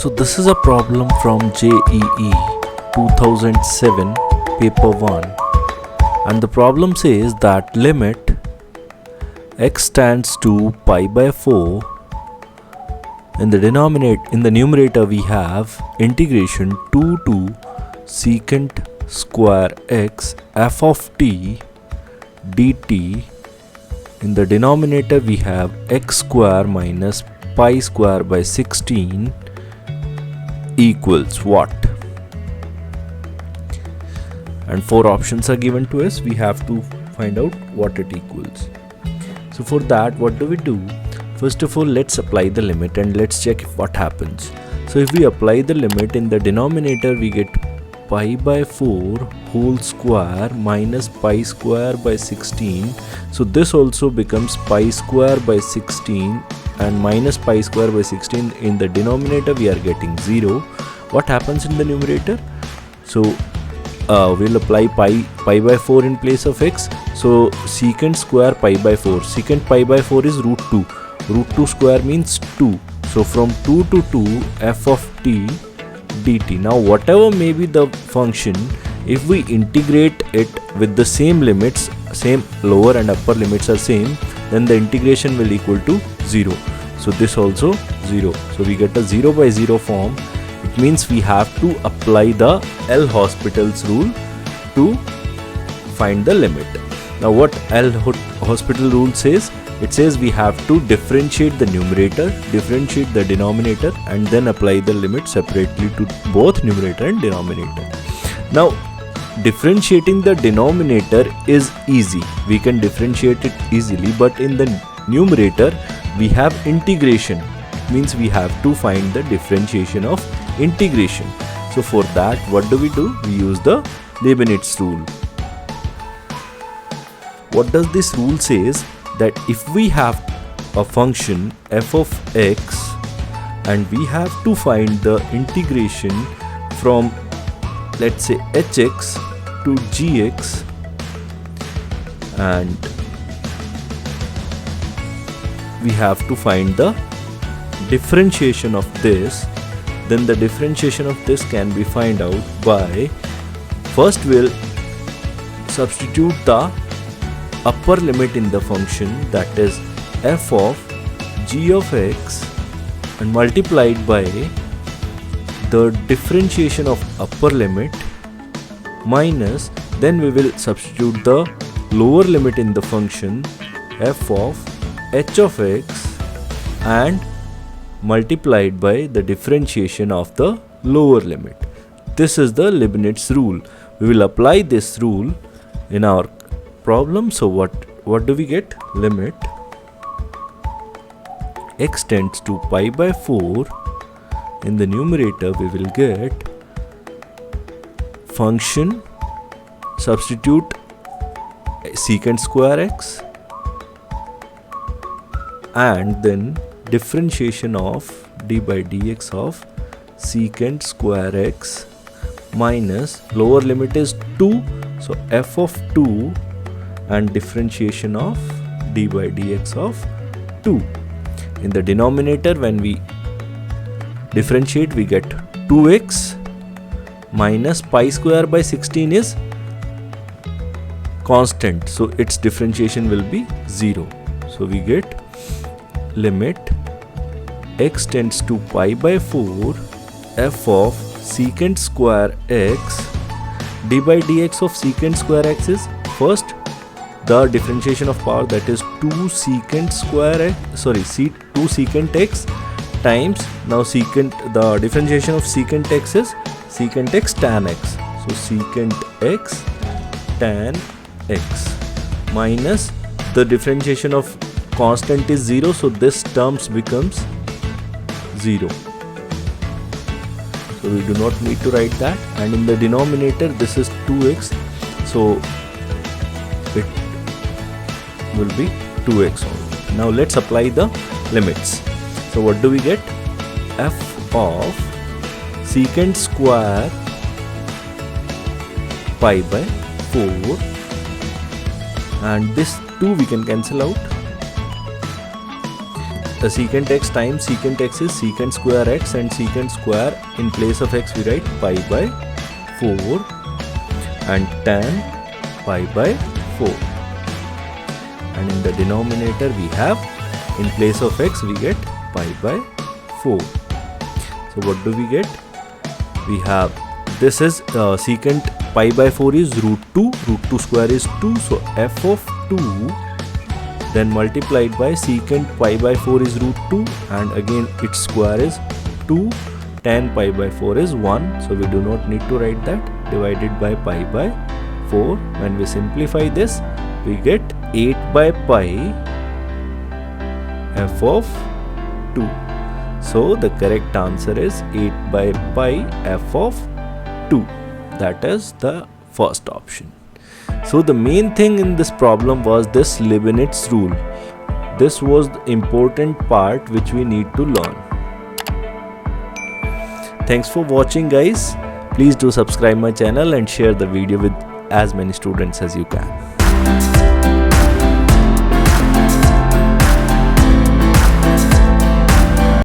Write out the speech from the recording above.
So this is a problem from JEE 2007 paper 1, and the problem says that limit x tends to pi by 4. In the numerator we have integration 2 to secant square x f of t dt. In the denominator we have x square minus pi square by 16 equals what? And 4 options are given to us. We have to find out what it equals. So for that, what do? First of all, let's apply the limit and let's check what happens. So if we apply the limit, in the denominator we get pi by 4 whole square minus pi square by 16. So this also becomes pi square by 16 and minus pi square by 16. In the denominator we are getting 0. What happens in the numerator? So we'll apply pi by 4 in place of x. So secant square pi by 4. Secant pi by 4 is root 2. Root 2 square means 2. So from 2 to 2 f of t dt. Now whatever may be the function, if we integrate it with the same limits, same lower and upper limits are same, then the integration will equal to 0. So this also 0. So we get a 0 by 0 form. It means we have to apply the L'Hospital's rule to find the limit. Now what L'Hospital rule says? It says we have to differentiate the numerator, differentiate the denominator, and then apply the limit separately to both numerator and denominator. Now differentiating the denominator is easy. We can differentiate it easily, but in the numerator we have integration. It means we have to find the differentiation of integration. So for that, what do? We use the Leibnitz rule. What does this rule says? That if we have a function f of x and we have to find the integration from, let's say, hx to gx, and we have to find the differentiation of this, then the differentiation of this can be found out by, first we'll substitute the upper limit in the function, that is f of g of x, and multiplied by the differentiation of upper limit minus, then we will substitute the lower limit in the function f of h of x and multiplied by the differentiation of the lower limit. This is the Leibniz rule. We will apply this rule in our problem. So what do we get? Limit x tends to pi by 4. In the numerator we will get function, substitute secant square x, and then differentiation of d by dx of secant square x minus lower limit is 2, so f of 2, and differentiation of d by dx of 2. In the denominator, when we differentiate, we get 2x minus pi square by 16 is constant, so its differentiation will be 0. So we get limit x tends to pi by 4 f of secant square x. D by dx of secant square x is first the differentiation of power, that is 2 secant square x, 2 secant x times, now the differentiation of secant x is secant x tan x. So secant x tan x minus the differentiation of constant is 0, so this terms becomes 0. So we do not need to write that, and in the denominator this is 2x, so it will be 2x only. Now let's apply the limits. So what do we get? F of secant square pi by 4, and this 2 we can cancel out, secant x times secant x is secant square x, and secant square in place of x we write pi by 4 and tan pi by 4, and in the denominator we have, in place of x we get pi by 4. So what do we get? We have, this is secant pi by 4 is root 2 square is 2, so f of 2 then multiplied by secant pi by 4 is root 2, and again its square is 2, tan pi by 4 is 1, so we do not need to write that, divided by pi by 4. When we simplify this we get 8 by pi f of 2. So the correct answer is 8 by pi f of 2. That is the first option. So the main thing in this problem was this Leibnitz rule. This was the important part which we need to learn. Thanks for watching, guys. Please do subscribe my channel and share the video with as many students as you can.